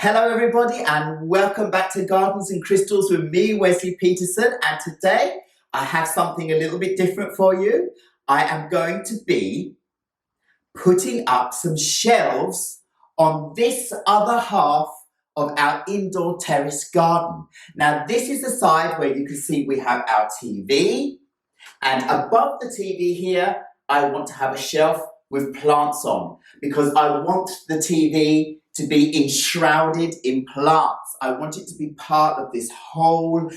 Hello everybody and welcome back to Gardens and Crystals with me, Wesley Peterson, and today I have something a little bit different for you. I am going to be putting up some shelves on this other half of our indoor terrace garden. Now this is the side where you can see we have our TV, and above the TV here I want to have a shelf with plants on because I want the TV to be enshrouded in plants. I want it to be part of this whole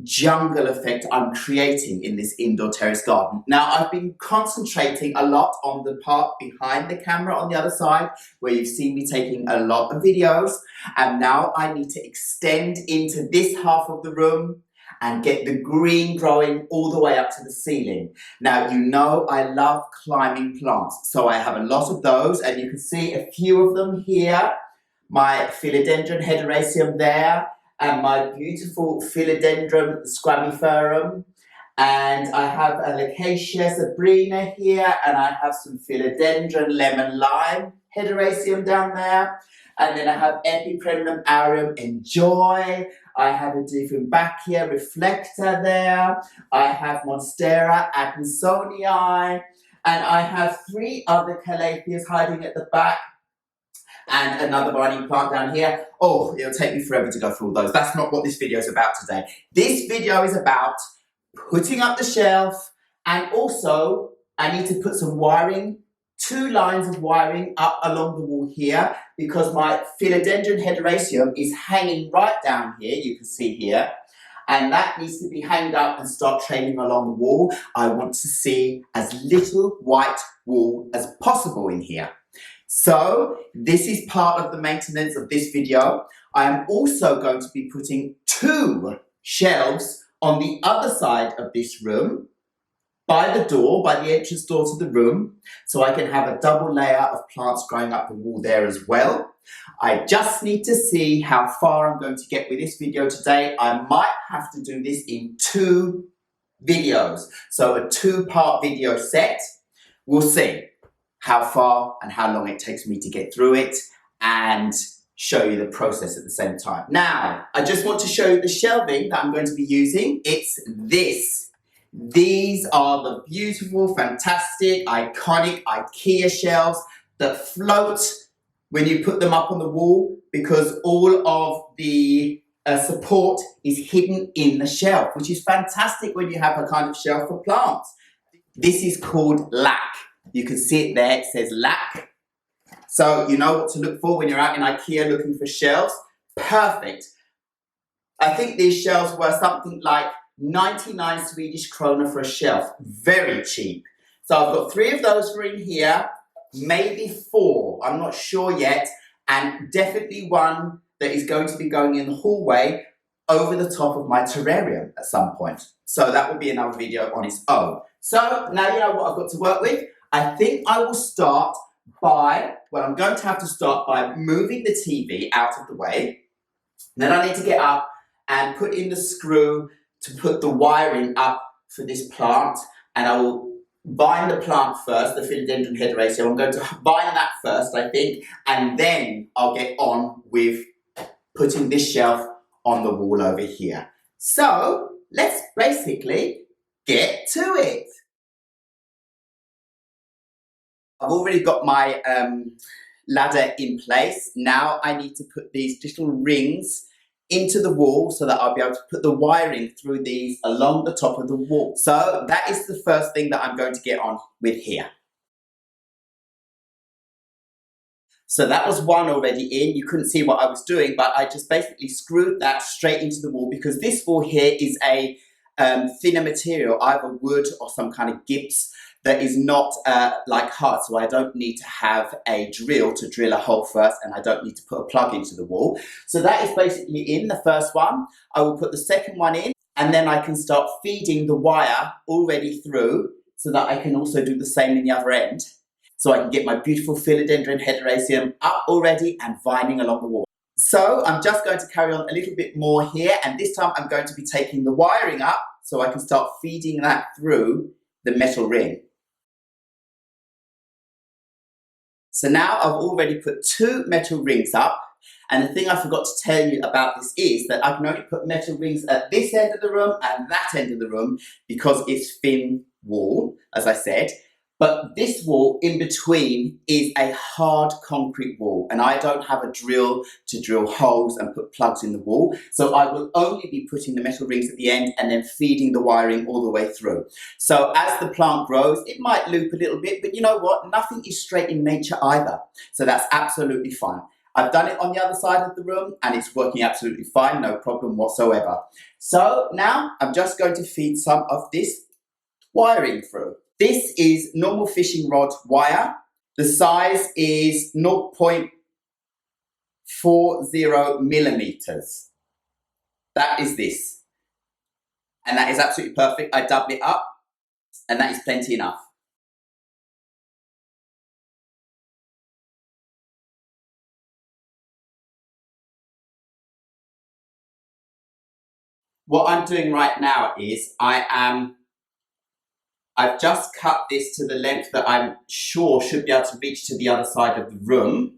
jungle effect I'm creating in this indoor terrace garden. Now, I've been concentrating a lot on the part behind the camera on the other side, where you've seen me taking a lot of videos, and now I need to extend into this half of the room and get the green growing all the way up to the ceiling. Now, you know I love climbing plants, so I have a lot of those, and you can see a few of them here. My Philodendron hederaceum there, and my beautiful Philodendron squamiferum, and I have Alocasia sabrina here, and I have some Philodendron lemon lime hederaceum down there, and then I have Epipremnum aureum enjoy. I have a Dieffenbachia reflector there. I have Monstera Atkinsonii, and I have 3 other calatheas hiding at the back, and another vining plant down here. Oh, it'll take me forever to go through all those. That's not what this video is about today. This video is about putting up the shelf, and also I need to put some wiring, 2 lines of wiring up along the wall here, because my Philodendron hederaceum is hanging right down here, you can see here, and that needs to be hanged up and start trailing along the wall. I want to see as little white wool as possible in here. So this is part of the maintenance of this video. I am also going to be putting 2 shelves on the other side of this room, by the door, by the entrance door to the room, so I can have a double layer of plants growing up the wall there as well. I just need to see how far I'm going to get with this video today. I might have to do this in 2 videos, so a 2-part video set. We'll see how far and how long it takes me to get through it and show you the process at the same time. Now, I just want to show you the shelving that I'm going to be using. It's this. These are the beautiful, fantastic, iconic IKEA shelves that float when you put them up on the wall, because all of the support is hidden in the shelf, which is fantastic when you have a kind of shelf for plants. This is called lac. You can see it there, it says lac. So you know what to look for when you're out in IKEA looking for shelves. Perfect. I think these shelves were something like 99 Swedish krona for a shelf. Very cheap. So I've got 3 of those for in here, maybe 4, I'm not sure yet, and definitely 1 that is going to be going in the hallway over the top of my terrarium at some point. So that will be another video on its own. So now you know what I've got to work with. I think I will start by, I'm going to have to start by moving the TV out of the way. Then I need to get up and put in the screw to put the wiring up for this plant. And I will bind the plant first, the Philodendron hederaceum. I'm going to bind that first, I think, and then I'll get on with putting this shelf on the wall over here. So let's basically get to it. I've already got my ladder in place. Now I need to put these little rings into the wall so that I'll be able to put the wiring through these along the top of the wall. So that is the first thing that I'm going to get on with here. So that was 1 already in. You couldn't see what I was doing, but I just basically screwed that straight into the wall, because this wall here is a thinner material, either wood or some kind of gyps, that is not like hard, so I don't need to have a drill to drill a hole first, and I don't need to put a plug into the wall. So that is basically in the first one. I will put the second one in, and then I can start feeding the wire already through, so that I can also do the same in the other end. So I can get my beautiful Philodendron hederaceum up already and vining along the wall. So I'm just going to carry on a little bit more here, and this time I'm going to be taking the wiring up so I can start feeding that through the metal ring. So now I've already put 2 metal rings up, And the thing I forgot to tell you about this is that I can only put metal rings at this end of the room and that end of the room because it's thin wall, as I said. But this wall in between is a hard concrete wall, and I don't have a drill to drill holes and put plugs in the wall. So I will only be putting the metal rings at the end and then feeding the wiring all the way through. So as the plant grows, it might loop a little bit, but you know what? Nothing is straight in nature either. So that's absolutely fine. I've done it on the other side of the room and it's working absolutely fine, no problem whatsoever. So now I'm just going to feed some of this wiring through. This is normal fishing rod wire. The size is 0.40 millimeters. That is this. And that is absolutely perfect. I double it up and that is plenty enough. What I'm doing right now is I've just cut this to the length that I'm sure should be able to reach to the other side of the room.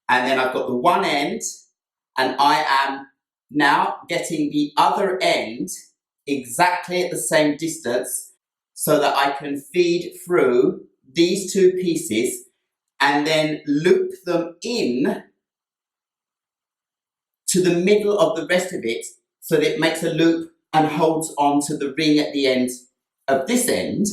And then I've got the one end and I am now getting the other end exactly at the same distance so that I can feed through these two pieces and then loop them in to the middle of the rest of it so that it makes a loop and holds on to the ring at the end of this end.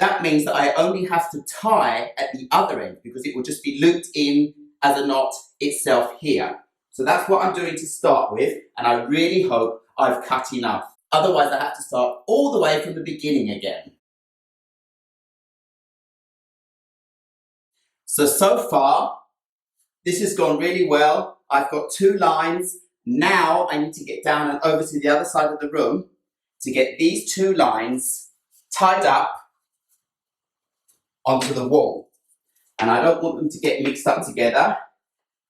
That means that I only have to tie at the other end because it will just be looped in as a knot itself here. So that's what I'm doing to start with, and I really hope I've cut enough. Otherwise I have to start all the way from the beginning again. So far, this has gone really well. I've got 2 lines. Now I need to get down and over to the other side of the room to get these 2 lines tied up onto the wall. And I don't want them to get mixed up together.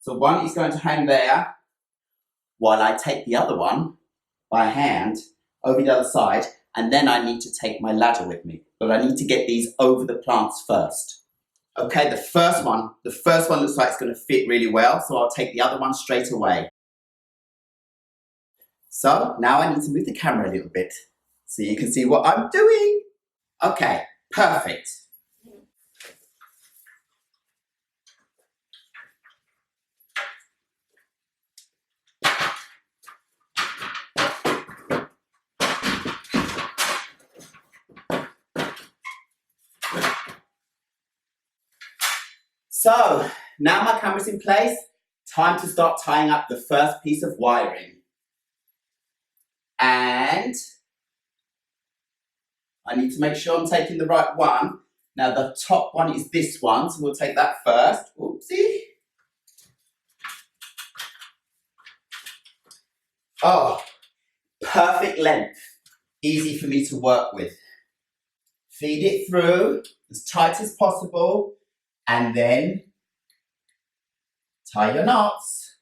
So one is going to hang there while I take the other one by hand over the other side, and then I need to take my ladder with me. But I need to get these over the plants first. Okay, the first one looks like it's going to fit really well, so I'll take the other one straight away. So now I need to move the camera a little bit so you can see what I'm doing. Okay, perfect. So now my camera's in place, time to start tying up the first piece of wiring. And I need to make sure I'm taking the right one. Now the top one is this one, so we'll take that first. Oopsie. Oh, perfect length. Easy for me to work with. Feed it through as tight as possible and then tie your knots.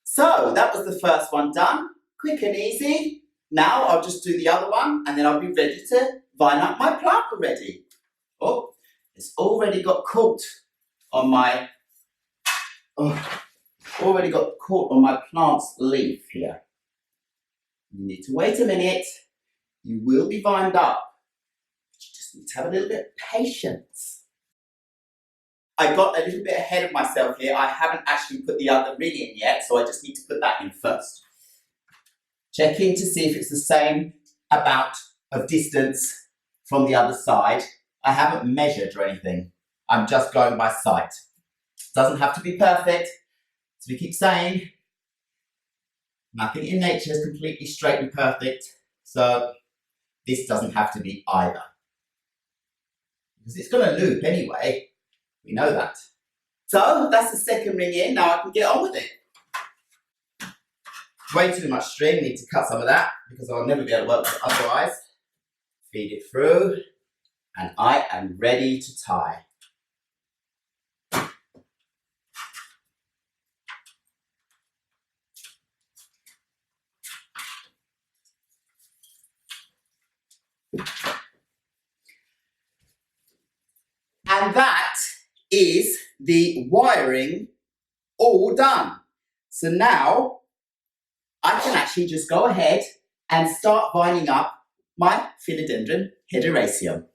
So that was the first one done. Quick and easy. Now I'll just do the other one and then I'll be ready to vine up my plant already. Oh, it's already got caught on my plant's leaf here. You need to wait a minute. You will be vined up. But you just need to have a little bit of patience. I got a little bit ahead of myself here. I haven't actually put the other ring in yet, so I just need to put that in first. Check in to see if it's the same amount of distance from the other side. I haven't measured or anything. I'm just going by sight. Doesn't have to be perfect. As we keep saying, nothing in nature is completely straight and perfect, so this doesn't have to be either. Because it's going to loop anyway. We know that. So that's the second ring in. Now I can get on with it. Way too much string. Need to cut some of that because I'll never be able to work with it otherwise. Feed it through and I am ready to tie. And that is the wiring all done. So now I can actually just go ahead and start vining up my Philodendron hederaceum.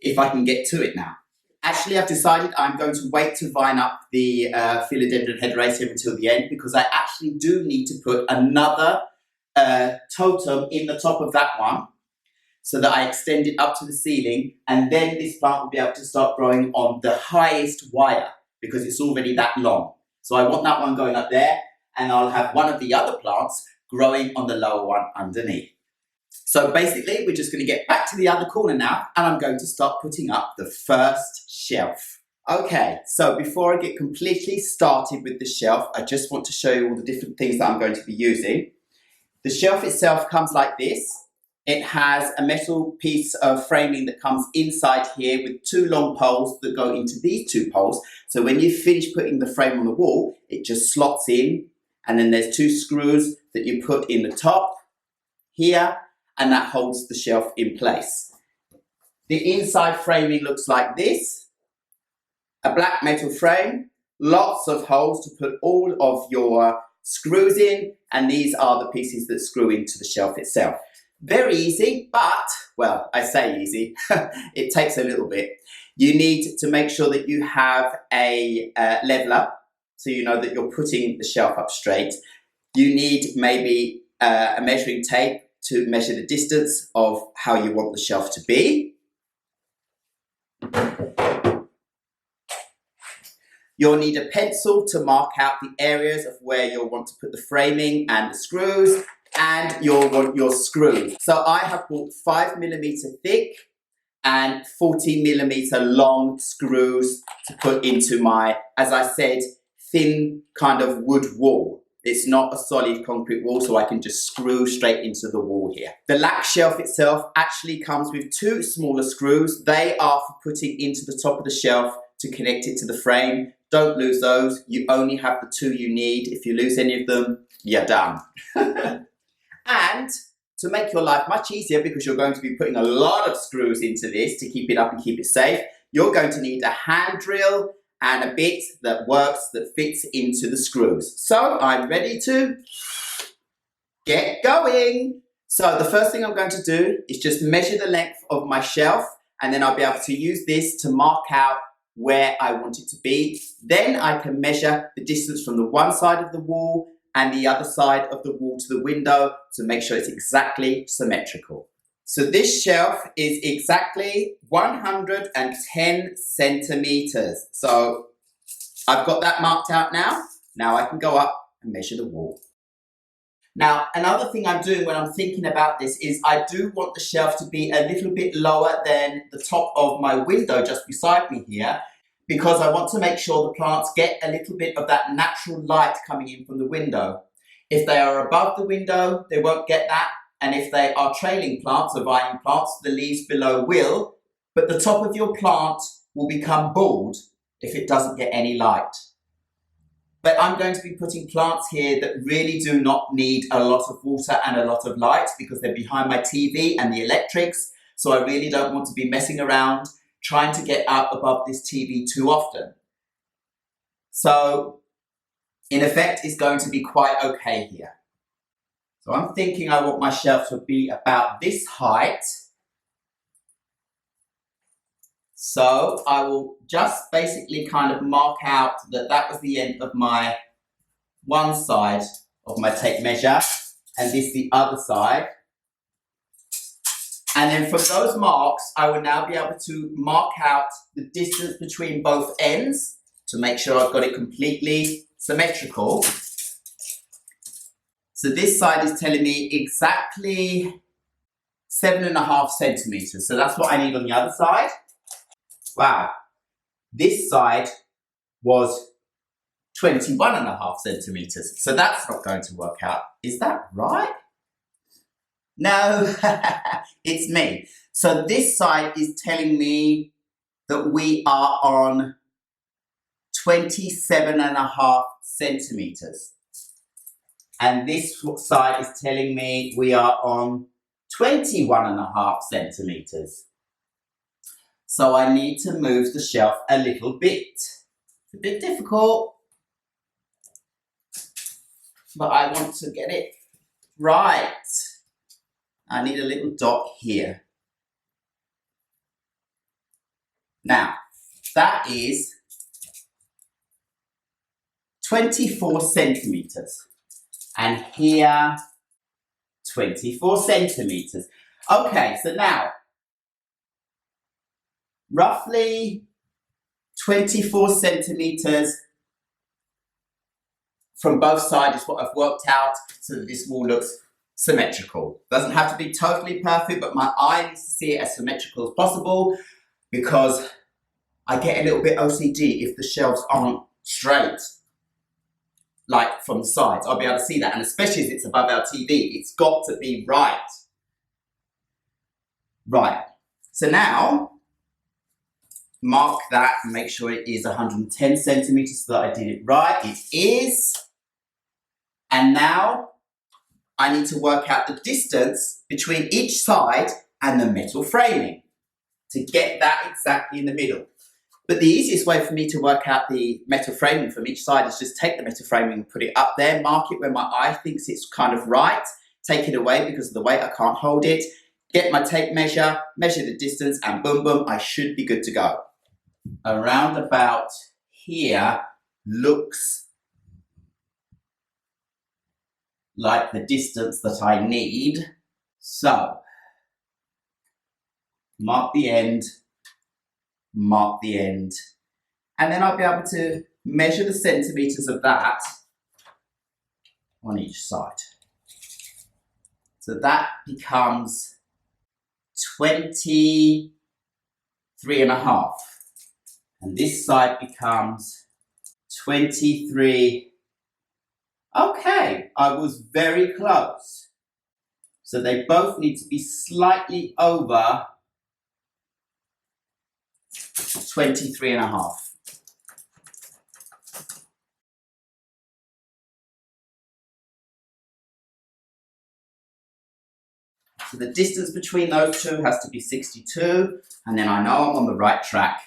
If I can get to it now. Actually, I've decided I'm going to wait to vine up the Philodendron hederaceum until the end, because I actually do need to put another totem in the top of that one so that I extend it up to the ceiling, and then this plant will be able to start growing on the highest wire because it's already that long. So I want that one going up there, and I'll have one of the other plants growing on the lower one underneath. So basically, we're just going to get back to the other corner now, and I'm going to start putting up the first shelf. Okay, so before I get completely started with the shelf, I just want to show you all the different things that I'm going to be using. The shelf itself comes like this. It has a metal piece of framing that comes inside here with two long poles that go into these two poles. So when you finish putting the frame on the wall, it just slots in, and then there's two screws that you put in the top here, and that holds the shelf in place. The inside framing looks like this. A black metal frame, lots of holes to put all of your screws in, and these are the pieces that screw into the shelf itself. Very easy, but, well, I say easy, it takes a little bit. You need to make sure that you have a leveler, so you know that you're putting the shelf up straight. You need maybe a measuring tape to measure the distance of how you want the shelf to be. You'll need a pencil to mark out the areas of where you'll want to put the framing and the screws, and you'll want your screws. So I have bought 5mm thick and 40mm long screws to put into my, as I said, thin kind of wood wall. It's not a solid concrete wall, so I can just screw straight into the wall here. The lac shelf itself actually comes with two smaller screws. They are for putting into the top of the shelf to connect it to the frame. Don't lose those. You only have the two you need. If you lose any of them, you're done. And to make your life much easier, because you're going to be putting a lot of screws into this to keep it up and keep it safe, you're going to need a hand drill and a bit that works, that fits into the screws. So I'm ready to get going. So the first thing I'm going to do is just measure the length of my shelf, and then I'll be able to use this to mark out where I want it to be. Then I can measure the distance from the one side of the wall and the other side of the wall to the window to make sure it's exactly symmetrical. So this shelf is exactly 110 centimeters. So I've got that marked out now. Now I can go up and measure the wall. Now, another thing I'm doing when I'm thinking about this is I do want the shelf to be a little bit lower than the top of my window just beside me here, because I want to make sure the plants get a little bit of that natural light coming in from the window. If they are above the window, they won't get that. And if they are trailing plants or vining plants, the leaves below will, but the top of your plant will become bald if it doesn't get any light. But I'm going to be putting plants here that really do not need a lot of water and a lot of light because they're behind my TV and the electrics. So I really don't want to be messing around trying to get up above this TV too often. So in effect, it's going to be quite okay here. So I'm thinking I want my shelf to be about this height. So I will just basically kind of mark out that that was the end of my one side of my tape measure, and this the other side. And then from those marks, I will now be able to mark out the distance between both ends to make sure I've got it completely symmetrical. So this side is telling me exactly 7.5 centimeters. So that's what I need on the other side. Wow, this side was 21.5 centimeters. So that's not going to work out. Is that right? No, it's me. So this side is telling me that we are on 27.5 centimeters. And this side is telling me we are on 21.5 centimeters. So I need to move the shelf a little bit. It's a bit difficult, but I want to get it right. I need a little dot here. Now, that is 24 centimeters. And here, 24 centimeters. Okay, so now, roughly 24 centimeters from both sides is what I've worked out so that this wall looks symmetrical. Doesn't have to be totally perfect, but my eye needs to see it as symmetrical as possible because I get a little bit OCD if the shelves aren't straight, like from the sides. I'll be able to see that, and especially as it's above our TV, it's got to be right. Right, so now, mark that and make sure it is 110 centimeters so that I did it right. It is. And now I need to work out the distance between each side and the metal framing to get that exactly in the middle. But the easiest way for me to work out the metal framing from each side is just take the metal framing and put it up there, mark it where my eye thinks it's kind of right, take it away because of the weight, I can't hold it, get my tape measure, measure the distance, and boom, boom, I should be good to go. Around about here looks like the distance that I need. So, mark the end, and then I'll be able to measure the centimeters of that on each side. So that becomes 23 and a half. And this side becomes 23. Okay, I was very close. So they both need to be slightly over 23 and a half. So the distance between those two has to be 62, and then I know I'm on the right track.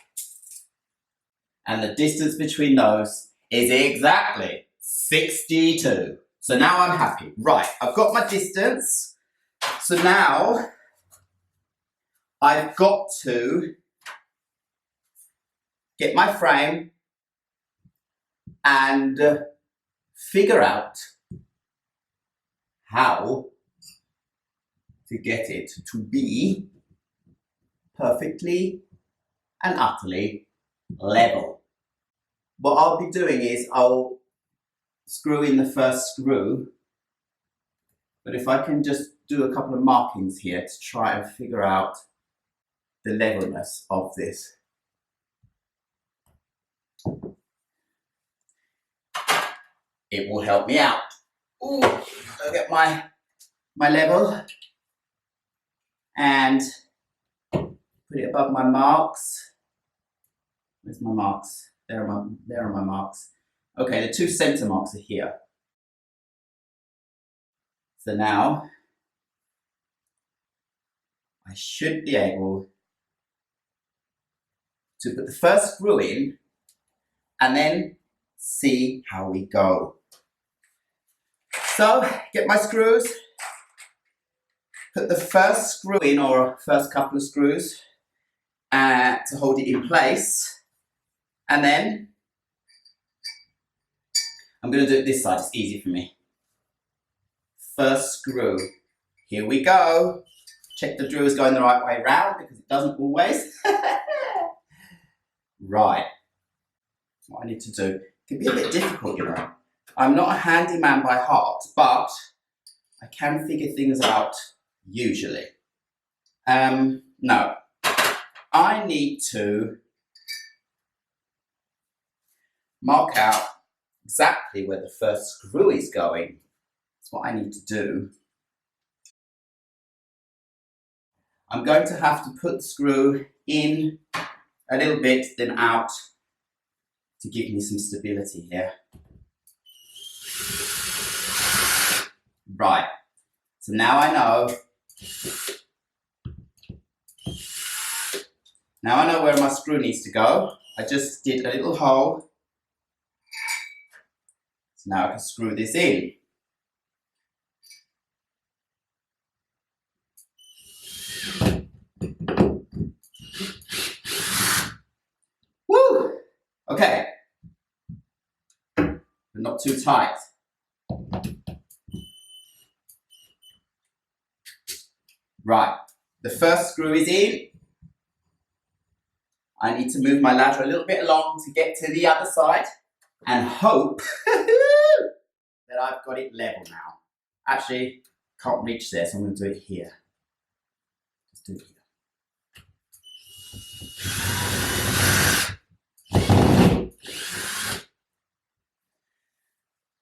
And the distance between those is exactly 62. So now I'm happy. Right, I've got my distance. So now I've got to get my frame and figure out how to get it to be perfectly and utterly level. What I'll be doing is I'll screw in the first screw, but if I can just do a couple of markings here to try and figure out the levelness of this. It will help me out. Ooh, I'll get my level and put it above my marks. Where's my marks? There are my marks. Okay, the 2 center marks are here. So now I should be able to put the first screw in and then see how we go. So, get my screws, put the first screw in, or first couple of screws, to hold it in place, and then I'm going to do it this side, it's easy for me. First screw, here we go. Check the drill is going the right way round because it doesn't always. Right, what I need to do, it can be a bit difficult, you know. I'm not a handyman by heart, but I can figure things out usually. No, I need to mark out exactly where the first screw is going. That's what I need to do. I'm going to have to put the screw in a little bit, then out to give me some stability here. Right, so now I know. Now I know where my screw needs to go. I just did a little hole. So now I can screw this in. Okay. But not too tight. Right. The first screw is in. I need to move my ladder a little bit along to get to the other side and hope that I've got it level now. Actually, can't reach there, so I'm going to do it here. Just do it here.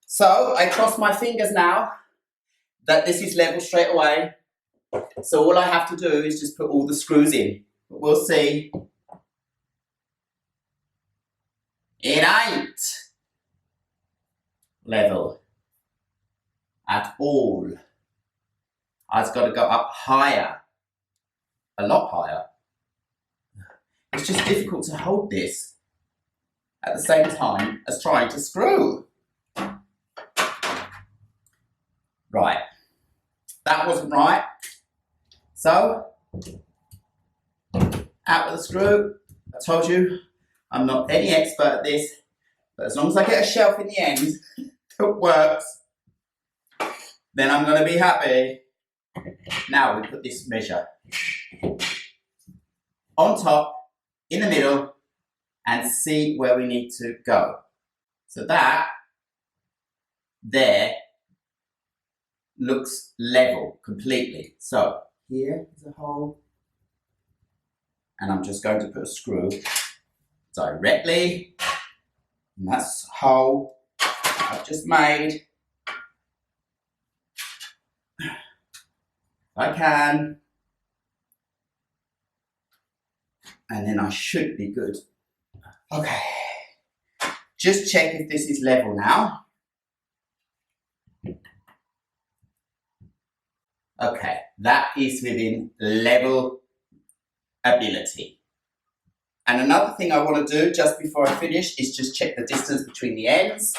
So I cross my fingers now that this is level straight away. So all I have to do is just put all the screws in. But we'll see. It ain't level at all. I've got to go up higher, a lot higher. It's just difficult to hold this at the same time as trying to screw. Right, that wasn't right. So, out with the screw. I told you, I'm not any expert at this, but as long as I get a shelf in the end that works, then I'm going to be happy. Now we put this measure on top, in the middle, and see where we need to go. So that there looks level completely. So here is a hole, and I'm just going to put a screw directly in that hole I've just made. I can, and then I should be good. Okay, just check if this is level now. Okay, that is within level ability. And another thing I want to do just before I finish is just check the distance between the ends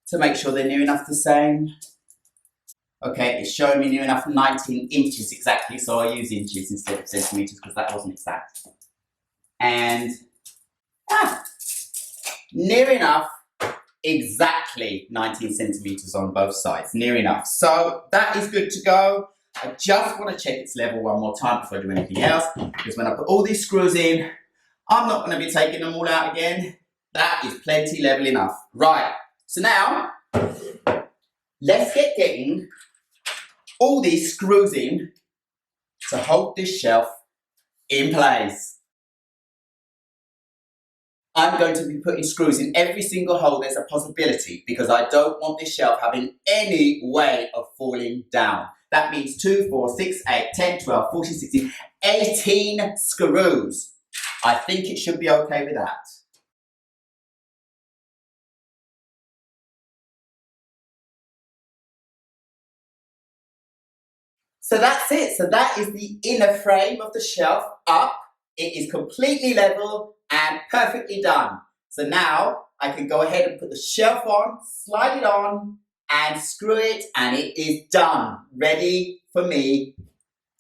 to make sure they're near enough the same. Okay, it's showing me near enough 19 inches exactly, so I use inches instead of centimetres because that wasn't exact. And near enough, exactly 19 centimetres on both sides, near enough. So that is good to go. I just want to check its level one more time before I do anything else, because when I put all these screws in, I'm not going to be taking them all out again. That is plenty level enough. Right, so now, let's get getting all these screws in to hold this shelf in place. I'm going to be putting screws in every single hole there's a possibility, because I don't want this shelf having any way of falling down. That means 2, 4, 6, 8, 10, 12, 14, 16, 18 screws. I think it should be okay with that. So that's it. So that is the inner frame of the shelf up. It is completely level and perfectly done. So now I can go ahead and put the shelf on, slide it on, and screw it, and it is done. Ready for me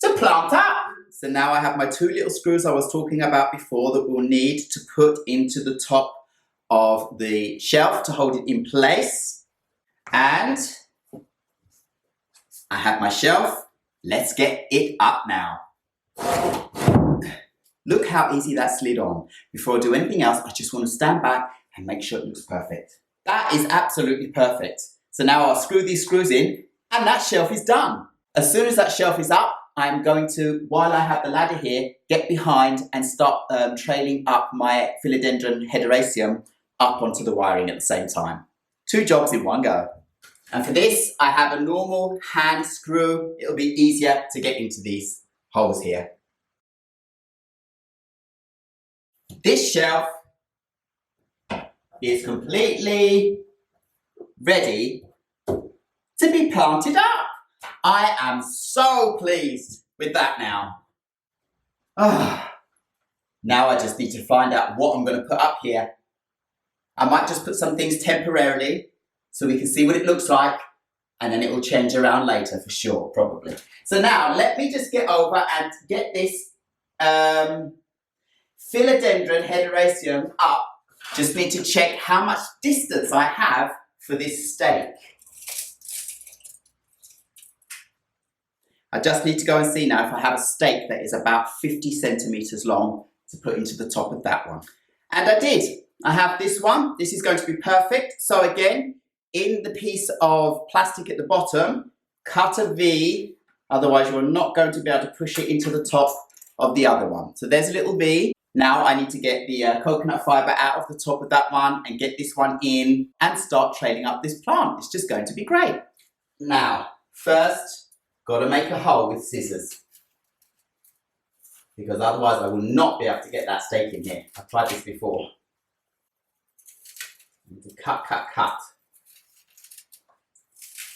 to plant up. So now I have my 2 little screws I was talking about before that we'll need to put into the top of the shelf to hold it in place. And I have my shelf. Let's get it up now. Look how easy that slid on. Before I do anything else, I just want to stand back and make sure it looks perfect. That is absolutely perfect. So now I'll screw these screws in, and that shelf is done. As soon as that shelf is up, I'm going to, while I have the ladder here, get behind and start trailing up my Philodendron hederaceum up onto the wiring at the same time. 2 jobs in one go. And for this, I have a normal hand screw. It'll be easier to get into these holes here. This shelf is completely ready to be planted up. I am so pleased with that now. Now I just need to find out what I'm going to put up here. I might just put some things temporarily so we can see what it looks like, and then it will change around later for sure, probably. So now let me just get over and get this Philodendron hederaceum up Just need to check how much distance I have for this stake. I just need to go and see now if I have a stake that is about 50 centimetres long to put into the top of that one. And I did. I have this one. This is going to be perfect. So again, in the piece of plastic at the bottom, cut a V, otherwise you're not going to be able to push it into the top of the other one. So there's a little V. Now I need to get the coconut fibre out of the top of that one and get this one in and start trailing up this plant. It's just going to be great. Now, first, got to make a hole with scissors, because otherwise I will not be able to get that stake in here. I've tried this before. I need to cut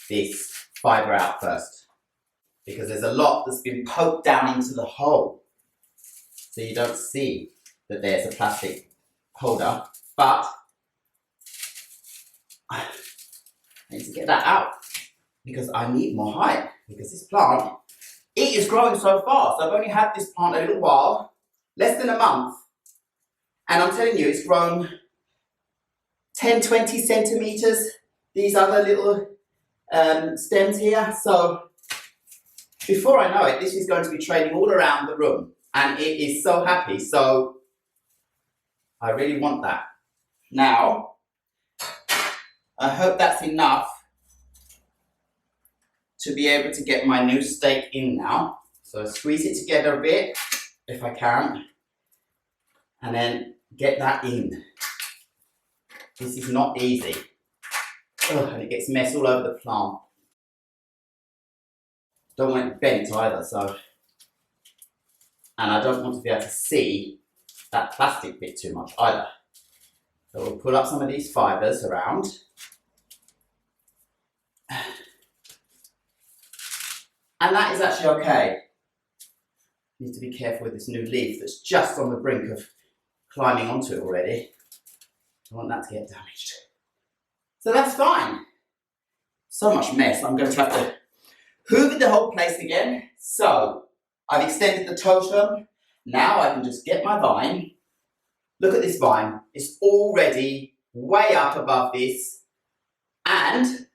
this fibre out first, because there's a lot that's been poked down into the hole. So you don't see that there's a plastic holder, but I need to get that out because I need more height, because this plant, it is growing so fast. I've only had this plant a little while, less than a month, and I'm telling you, it's grown 10, 20 centimetres, these other little stems here. So before I know it, this is going to be trailing all around the room, and it is so happy. So I really want that. Now, I hope that's enough to be able to get my new stake in now. So squeeze it together a bit, if I can, and then get that in. This is not easy. Ugh, and it gets mess all over the plant. Don't want it bent either, so. And I don't want to be able to see that plastic bit too much either. So we'll pull up some of these fibres around. And that is actually okay. Need to be careful with this new leaf that's just on the brink of climbing onto it already. I want that to get damaged. So that's fine. So much mess. I'm going to have to hoover the whole place again. So I've extended the totem. Now I can just get my vine. Look at this vine. It's already way up above this. And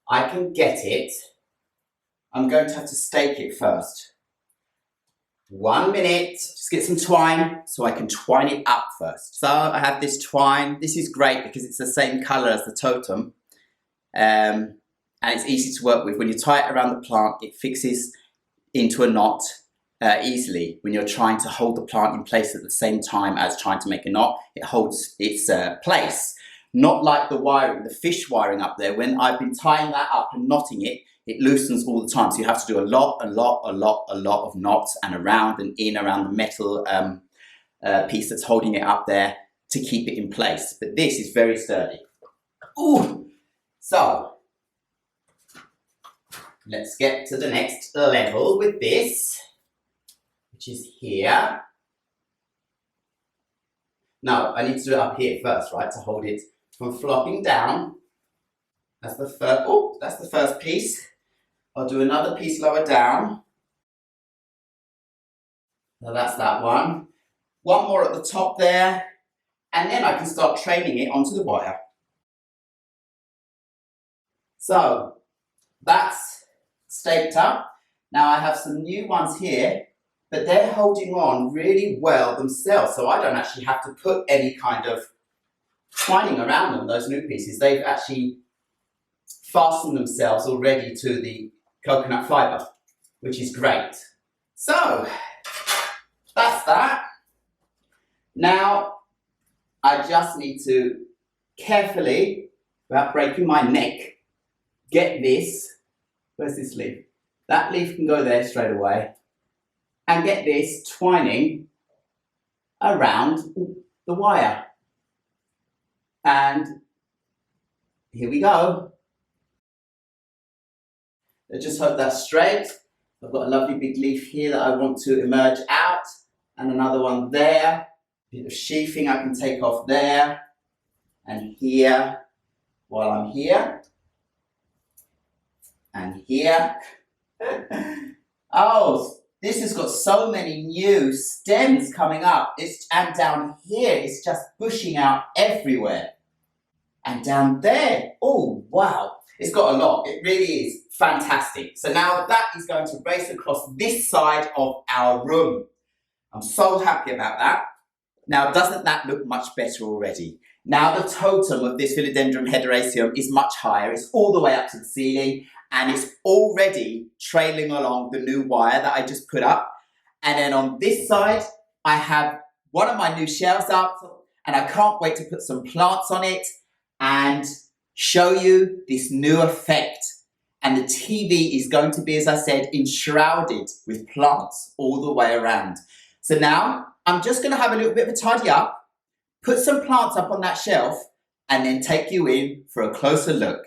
I can get it. I'm going to have to stake it first. 1 minute, just get some twine so I can twine it up first. So I have this twine. This is great because it's the same colour as the totem. And it's easy to work with. When you tie it around the plant, it fixes into a knot easily. When you're trying to hold the plant in place at the same time as trying to make a knot, it holds its place. Not like the wiring, the fish wiring up there. When I've been tying that up and knotting it, it loosens all the time. So you have to do a lot of knots and around and in around the metal piece that's holding it up there to keep it in place. But this is very sturdy. Ooh. So let's get to the next level with this, which is here. No, I need to do it up here first, right, to hold it from flopping down. That's the first, oh, that's the first piece. I'll do another piece lower down. So that's that one. One more at the top there, and then I can start training it onto the wire. So that's staked up. Now I have some new ones here, but they're holding on really well themselves, so I don't actually have to put any kind of twining around them, those new pieces. They've actually fastened themselves already to the coconut fibre, which is great. So that's that. Now I just need to carefully, without breaking my neck, get this. Where's this leaf? That leaf can go there straight away. And get this twining around the wire. And here we go. I just hope that's straight. I've got a lovely big leaf here that I want to emerge out, and another one there. A bit of sheathing I can take off there and here while I'm here. And here. Oh, This has got so many new stems coming up. And down here, it's just bushing out everywhere. And down there, oh wow, it's got a lot. It really is fantastic. So now that is going to race across this side of our room. I'm so happy about that. Now, doesn't that look much better already? Now the totem of this Philodendron hederaceum is much higher. It's all the way up to the ceiling and it's already trailing along the new wire that I just put up. And then on this side, I have one of my new shelves up and I can't wait to put some plants on it and show you this new effect. And the TV is going to be, as I said, enshrouded with plants all the way around. So now I'm just going to have a little bit of a tidy up, put some plants up on that shelf, and then take you in for a closer look.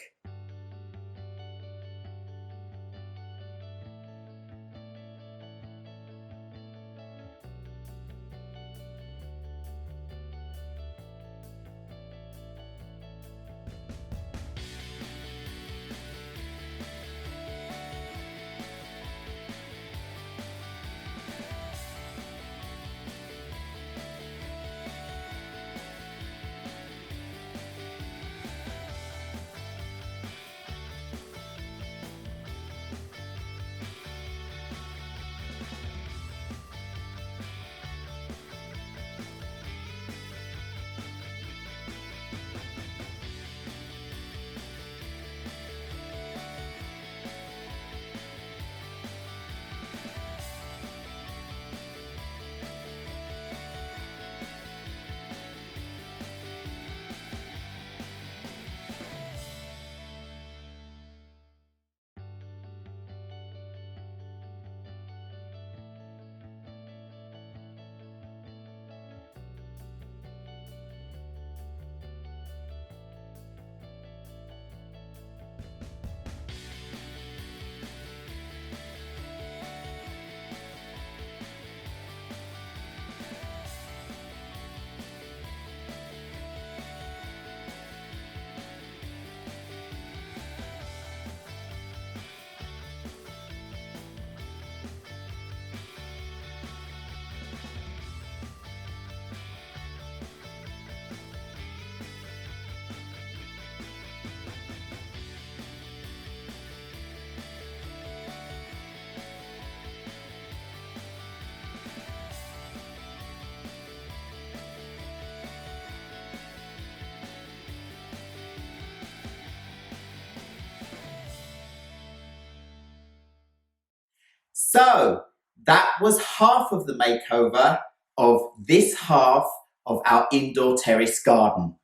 So that was half of the makeover of this half of our indoor terrace garden.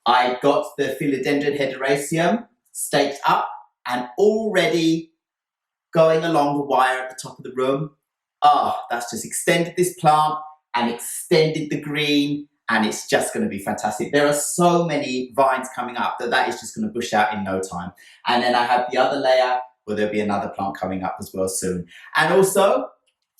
I got the Philodendron hederaceum staked up and already going along the wire at the top of the room. That's just extended this plant and extended the green, and it's just going to be fantastic. There are so many vines coming up that is just going to bush out in no time. And then I have the other layer where there'll be another plant coming up as well soon. And also,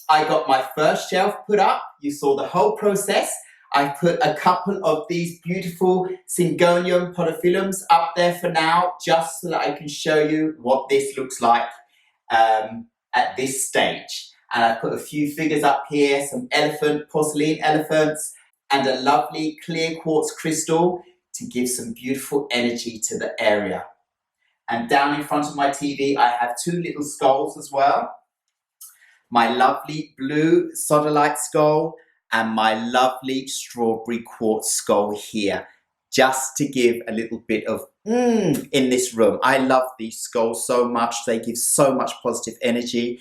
I got my first shelf put up. You saw the whole process. I put a couple of these beautiful Syngonium podophyllums up there for now, just so that I can show you what this looks like at this stage. And I put a few figures up here, some porcelain elephants, and a lovely clear quartz crystal to give some beautiful energy to the area. And down in front of my TV, I have two little skulls as well. My lovely blue sodalite skull and my lovely strawberry quartz skull here, just to give a little bit of in this room. I love these skulls so much. They give so much positive energy.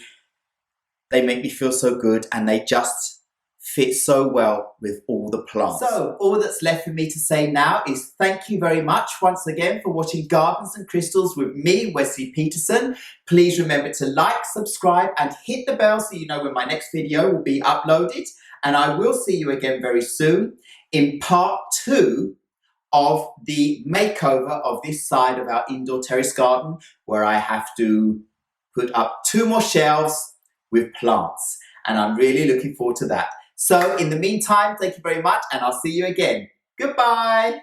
They make me feel so good, and they just fit so well with all the plants. So all that's left for me to say now is thank you very much once again for watching Gardens and Crystals with me, Wesley Peterson. Please remember to like, subscribe and hit the bell so you know when my next video will be uploaded. And I will see you again very soon in part 2 of the makeover of this side of our indoor terrace garden, where I have to put up 2 more shelves with plants. And I'm really looking forward to that. So in the meantime, thank you very much, and I'll see you again. Goodbye.